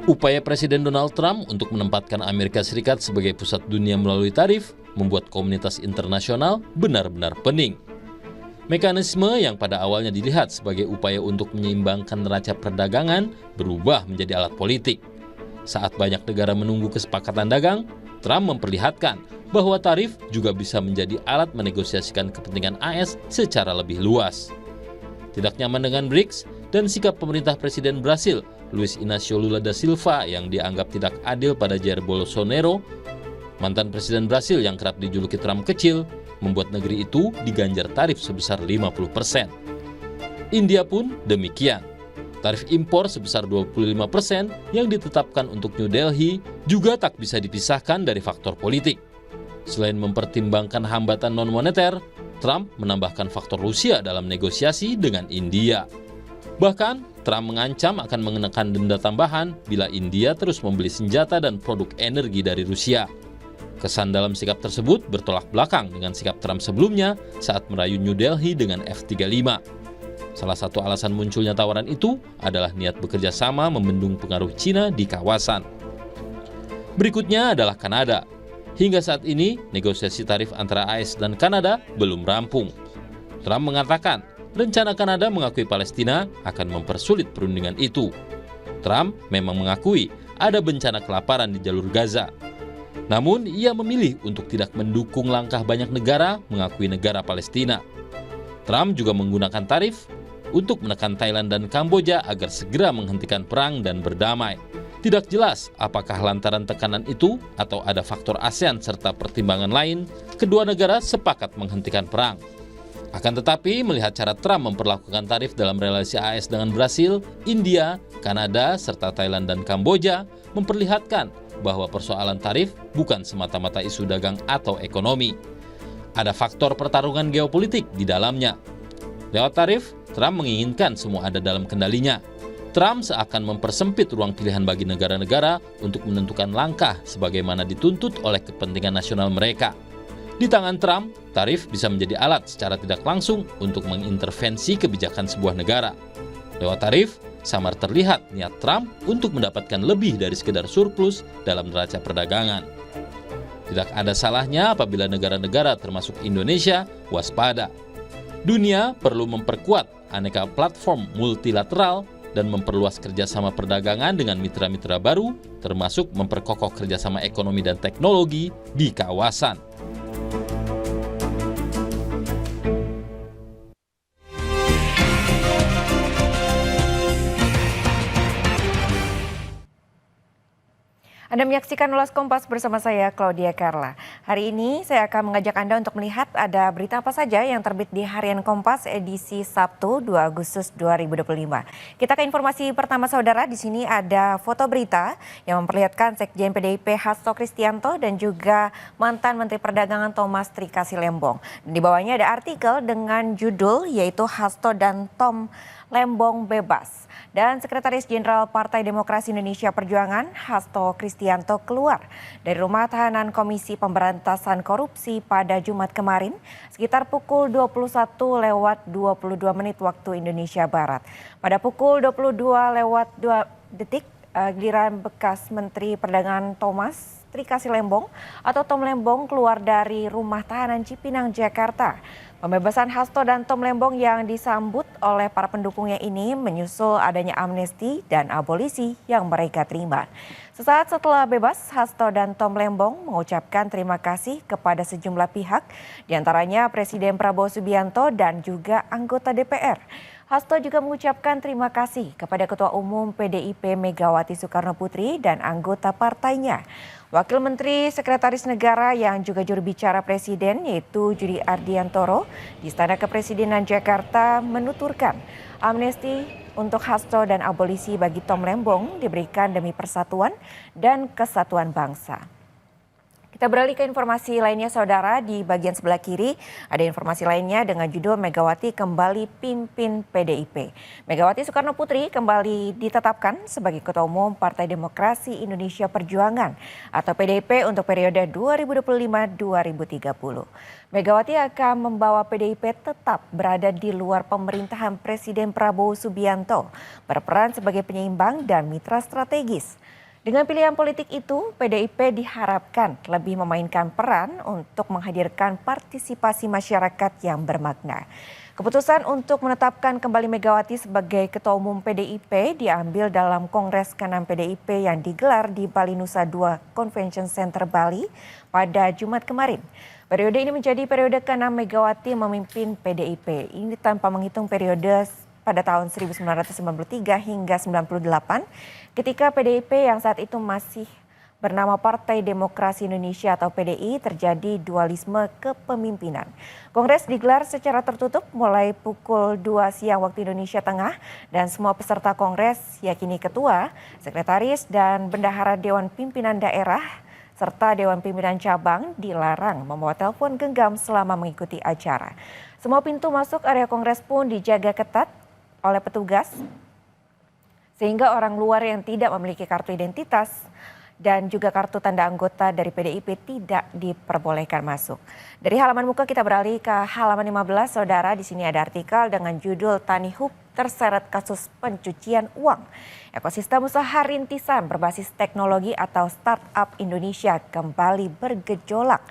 Upaya Presiden Donald Trump untuk menempatkan Amerika Serikat sebagai pusat dunia melalui tarif membuat komunitas internasional benar-benar pening. Mekanisme yang pada awalnya dilihat sebagai upaya untuk menyeimbangkan neraca perdagangan berubah menjadi alat politik. Saat banyak negara menunggu kesepakatan dagang, Trump memperlihatkan bahwa tarif juga bisa menjadi alat menegosiasikan kepentingan AS secara lebih luas. Tidak nyaman dengan BRICS dan sikap pemerintah Presiden Brasil, Luiz Inácio Lula da Silva yang dianggap tidak adil pada Jair Bolsonaro, mantan Presiden Brasil yang kerap dijuluki Trump kecil, membuat negeri itu diganjar tarif sebesar 50%. India pun demikian. Tarif impor sebesar 25% yang ditetapkan untuk New Delhi juga tak bisa dipisahkan dari faktor politik. Selain mempertimbangkan hambatan non-moneter, Trump menambahkan faktor Rusia dalam negosiasi dengan India. Bahkan, Trump mengancam akan mengenakan denda tambahan bila India terus membeli senjata dan produk energi dari Rusia. Kesan dalam sikap tersebut bertolak belakang dengan sikap Trump sebelumnya saat merayu New Delhi dengan F-35. Salah satu alasan munculnya tawaran itu adalah niat bekerja sama membendung pengaruh Cina di kawasan. Berikutnya adalah Kanada. Hingga saat ini, negosiasi tarif antara AS dan Kanada belum rampung. Trump mengatakan, rencana Kanada mengakui Palestina akan mempersulit perundingan itu. Trump memang mengakui ada bencana kelaparan di jalur Gaza. Namun, ia memilih untuk tidak mendukung langkah banyak negara mengakui negara Palestina. Trump juga menggunakan tarif untuk menekan Thailand dan Kamboja agar segera menghentikan perang dan berdamai. Tidak jelas apakah lantaran tekanan itu atau ada faktor ASEAN serta pertimbangan lain, kedua negara sepakat menghentikan perang. Akan tetapi, melihat cara Trump memperlakukan tarif dalam relasi AS dengan Brasil, India, Kanada, serta Thailand dan Kamboja, memperlihatkan bahwa persoalan tarif bukan semata-mata isu dagang atau ekonomi. Ada faktor pertarungan geopolitik di dalamnya. Lewat tarif, Trump menginginkan semua ada dalam kendalinya. Trump seakan mempersempit ruang pilihan bagi negara-negara untuk menentukan langkah sebagaimana dituntut oleh kepentingan nasional mereka. Di tangan Trump, tarif bisa menjadi alat secara tidak langsung untuk mengintervensi kebijakan sebuah negara. Lewat tarif, samar terlihat niat Trump untuk mendapatkan lebih dari sekedar surplus dalam neraca perdagangan. Tidak ada salahnya apabila negara-negara termasuk Indonesia waspada. Dunia perlu memperkuat aneka platform multilateral dan memperluas kerjasama perdagangan dengan mitra-mitra baru, termasuk memperkokoh kerjasama ekonomi dan teknologi di kawasan. Anda menyaksikan Ulas Kompas bersama saya, Claudia Carla. Hari ini saya akan mengajak Anda untuk melihat ada berita apa saja yang terbit di Harian Kompas edisi Sabtu 2 Agustus 2025. Kita ke informasi pertama saudara, di sini ada foto berita yang memperlihatkan Sekjen PDIP Hasto Kristianto dan juga mantan Menteri Perdagangan Thomas Trikasih Lembong. Di bawahnya ada artikel dengan judul yaitu Hasto dan Tom Lembong bebas. Dan Sekretaris Jenderal Partai Demokrasi Indonesia Perjuangan Hasto Kristianto keluar dari rumah tahanan Komisi Pemberantasan Korupsi pada Jumat kemarin sekitar pukul 21:22 waktu Indonesia Barat. Pada pukul 22:02 giliran bekas Menteri Perdagangan Thomas Trikasih Lembong atau Tom Lembong keluar dari rumah tahanan Cipinang, Jakarta. Pembebasan Hasto dan Tom Lembong yang disambut oleh para pendukungnya ini menyusul adanya amnesti dan abolisi yang mereka terima. Sesaat setelah bebas, Hasto dan Tom Lembong mengucapkan terima kasih kepada sejumlah pihak, diantaranya Presiden Prabowo Subianto dan juga anggota DPR. Hasto juga mengucapkan terima kasih kepada Ketua Umum PDIP Megawati Soekarno Putri dan anggota partainya. Wakil Menteri Sekretaris Negara yang juga juru bicara Presiden yaitu Judi Ardiantoro di Istana Kepresidenan Jakarta menuturkan amnesti untuk Hasto dan abolisi bagi Tom Lembong diberikan demi persatuan dan kesatuan bangsa. Kita beralih ke informasi lainnya saudara, di bagian sebelah kiri ada informasi lainnya dengan judul Megawati kembali pimpin PDIP. Megawati Soekarno Putri kembali ditetapkan sebagai Ketua Umum Partai Demokrasi Indonesia Perjuangan atau PDIP untuk periode 2025-2030. Megawati akan membawa PDIP tetap berada di luar pemerintahan Presiden Prabowo Subianto, berperan sebagai penyeimbang dan mitra strategis. Dengan pilihan politik itu, PDIP diharapkan lebih memainkan peran untuk menghadirkan partisipasi masyarakat yang bermakna. Keputusan untuk menetapkan kembali Megawati sebagai Ketua Umum PDIP diambil dalam Kongres ke-6 PDIP yang digelar di Bali Nusa Dua Convention Center Bali pada Jumat kemarin. Periode ini menjadi periode ke-6 Megawati memimpin PDIP. Ini tanpa menghitung periode pada tahun 1993 hingga 98 ketika PDIP yang saat itu masih bernama Partai Demokrasi Indonesia atau PDI terjadi dualisme kepemimpinan. Kongres digelar secara tertutup mulai pukul 2 siang waktu Indonesia Tengah dan semua peserta kongres yakini ketua, sekretaris dan bendahara Dewan Pimpinan Daerah serta Dewan Pimpinan Cabang dilarang membawa telepon genggam selama mengikuti acara. Semua pintu masuk area kongres pun dijaga ketat oleh petugas sehingga orang luar yang tidak memiliki kartu identitas dan juga kartu tanda anggota dari PDIP tidak diperbolehkan masuk. Dari halaman muka kita beralih ke halaman 15, Saudara. Di sini ada artikel dengan judul Tanihub terseret kasus pencucian uang. Ekosistem usaha rintisan berbasis teknologi atau startup Indonesia kembali bergejolak.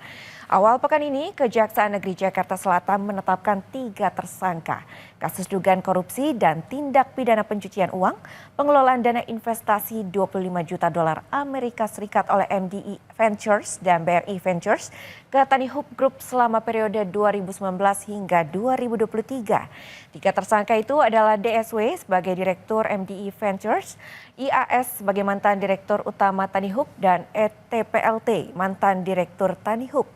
Awal pekan ini, Kejaksaan Negeri Jakarta Selatan menetapkan 3 tersangka kasus dugaan korupsi dan tindak pidana pencucian uang, pengelolaan dana investasi 25 juta dolar Amerika Serikat oleh MDI Ventures dan BRI Ventures ke Tanihub Group selama periode 2019 hingga 2023. 3 tersangka itu adalah DSW sebagai Direktur MDI Ventures, IAS sebagai mantan Direktur Utama Tanihub, dan ETPLT mantan Direktur Tanihub.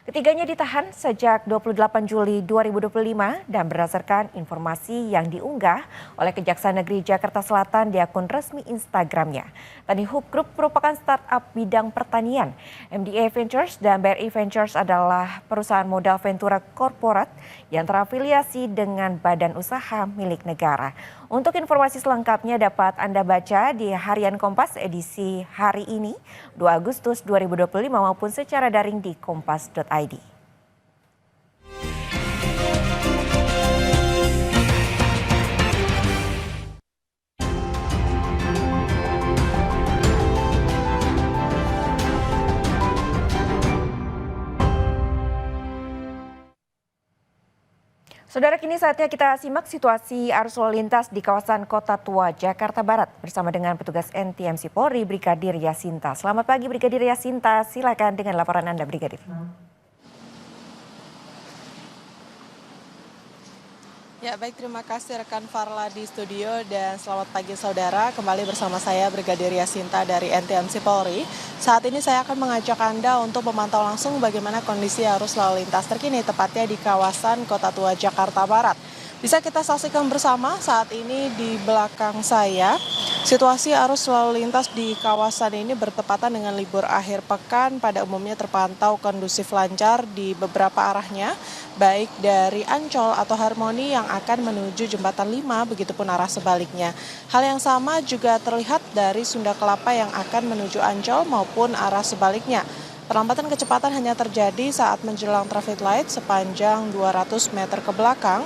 Ketiganya ditahan sejak 28 Juli 2025 dan berdasarkan informasi yang diunggah oleh Kejaksaan Negeri Jakarta Selatan di akun resmi Instagramnya. Tanihub Group merupakan startup bidang pertanian. MDA Ventures dan BRI Ventures adalah perusahaan modal ventura korporat yang terafiliasi dengan badan usaha milik negara. Untuk informasi selengkapnya dapat Anda baca di Harian Kompas edisi hari ini 2 Agustus 2025 maupun secara daring di kompas.id. Saudara, kini saatnya kita simak situasi arus lalu lintas di kawasan Kota Tua, Jakarta Barat bersama dengan petugas NTMC Polri, Brigadir Yasinta. Selamat pagi Brigadir Yasinta, silakan dengan laporan Anda Brigadir. Ya baik, terima kasih rekan Farla di studio dan selamat pagi saudara. Kembali bersama saya Brigadir Yasinta dari NTMC Polri. Saat ini saya akan mengajak Anda untuk memantau langsung bagaimana kondisi arus lalu lintas terkini tepatnya di kawasan Kota Tua Jakarta Barat. Bisa kita saksikan bersama saat ini di belakang saya. Situasi arus lalu lintas di kawasan ini bertepatan dengan libur akhir pekan pada umumnya terpantau kondusif lancar di beberapa arahnya, baik dari Ancol atau Harmoni yang akan menuju Jembatan 5, begitupun arah sebaliknya. Hal yang sama juga terlihat dari Sunda Kelapa yang akan menuju Ancol maupun arah sebaliknya. Perlambatan kecepatan hanya terjadi saat menjelang traffic light sepanjang 200 meter ke belakang.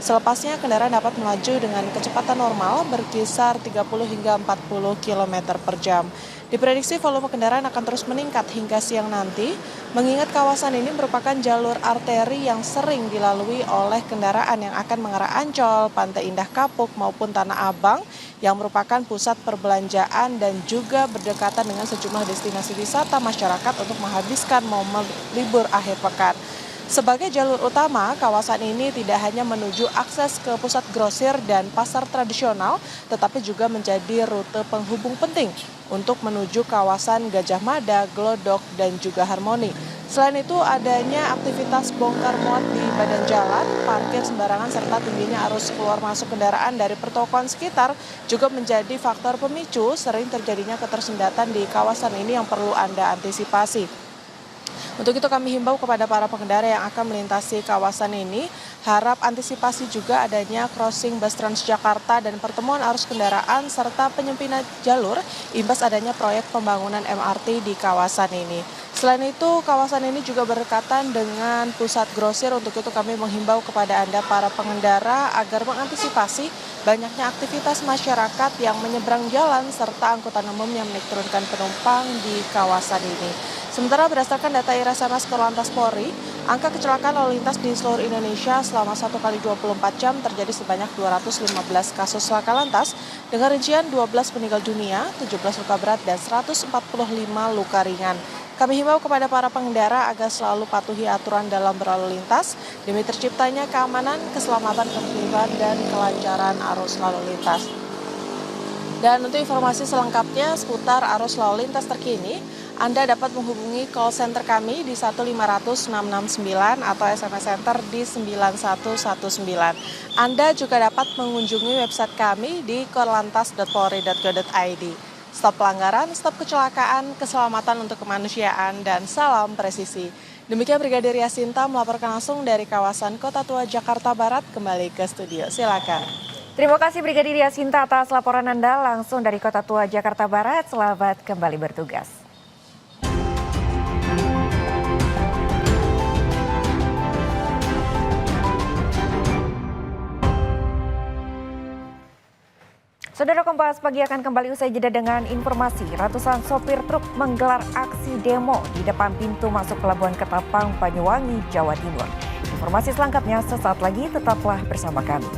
Selepasnya kendaraan dapat melaju dengan kecepatan normal berkisar 30 hingga 40 km per jam. Diprediksi volume kendaraan akan terus meningkat hingga siang nanti, mengingat kawasan ini merupakan jalur arteri yang sering dilalui oleh kendaraan yang akan mengarah Ancol, Pantai Indah Kapuk maupun Tanah Abang yang merupakan pusat perbelanjaan dan juga berdekatan dengan sejumlah destinasi wisata masyarakat untuk menghabiskan momen libur akhir pekan. Sebagai jalur utama, kawasan ini tidak hanya menuju akses ke pusat grosir dan pasar tradisional, tetapi juga menjadi rute penghubung penting untuk menuju kawasan Gajah Mada, Glodok, dan juga Harmoni. Selain itu, adanya aktivitas bongkar muat di badan jalan, parkir sembarangan, serta tingginya arus keluar masuk kendaraan dari pertokoan sekitar juga menjadi faktor pemicu sering terjadinya ketersendatan di kawasan ini yang perlu Anda antisipasi. Untuk itu kami himbau kepada para pengendara yang akan melintasi kawasan ini, harap antisipasi juga adanya crossing bus Transjakarta dan pertemuan arus kendaraan serta penyempitan jalur imbas adanya proyek pembangunan MRT di kawasan ini. Selain itu, kawasan ini juga berdekatan dengan pusat grosir. Untuk itu kami menghimbau kepada Anda para pengendara agar mengantisipasi banyaknya aktivitas masyarakat yang menyeberang jalan serta angkutan umum yang menurunkan penumpang di kawasan ini. Sementara berdasarkan data Irasanas Korlantas Polri, angka kecelakaan lalu lintas di seluruh Indonesia selama 1 kali 24 jam terjadi sebanyak 215 kasus laka lantas dengan rincian 12 meninggal dunia, 17 luka berat, dan 145 luka ringan. Kami himbau kepada para pengendara agar selalu patuhi aturan dalam berlalu lintas demi terciptanya keamanan, keselamatan, ketertiban, dan kelancaran arus lalu lintas. Dan untuk informasi selengkapnya seputar arus lalu lintas terkini, Anda dapat menghubungi call center kami di 1500669 atau SMS center di 9119. Anda juga dapat mengunjungi website kami di korlantas.polri.go.id. Stop pelanggaran, stop kecelakaan, keselamatan untuk kemanusiaan, dan salam presisi. Demikian Brigadir Yasinta melaporkan langsung dari kawasan Kota Tua Jakarta Barat. Kembali ke studio, silakan. Terima kasih Brigadir Yasinta atas laporan Anda langsung dari Kota Tua Jakarta Barat. Selamat kembali bertugas. Saudara, Kompas Pagi akan kembali usai jeda dengan informasi ratusan sopir truk menggelar aksi demo di depan pintu masuk Pelabuhan Ketapang, Banyuwangi, Jawa Timur. Informasi selengkapnya sesaat lagi, tetaplah bersama kami.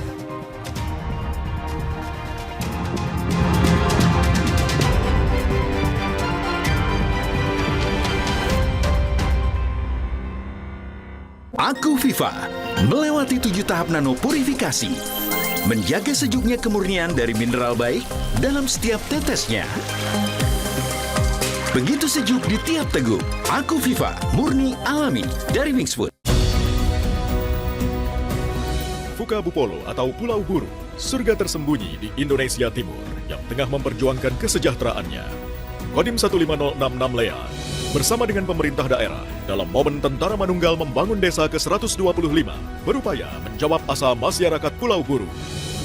Aku Viva melewati 7 tahap nano purifikasi. Menjaga sejuknya kemurnian dari mineral baik dalam setiap tetesnya. Begitu sejuk di tiap teguk. Aku Viva, murni alami dari Wingsfood. Fuka Bupolo atau Pulau Buru, surga tersembunyi di Indonesia Timur yang tengah memperjuangkan kesejahteraannya. Kodim 15066 Lea bersama dengan pemerintah daerah dalam momen Tentara Manunggal membangun desa ke-125 berupaya menjawab asa masyarakat Pulau Buru.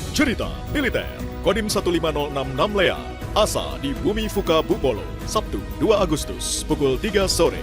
Cerita Militer Kodim 15066 Lea, Asa di Bumi Fuka Bupolo, Sabtu 2 Agustus pukul 3 sore.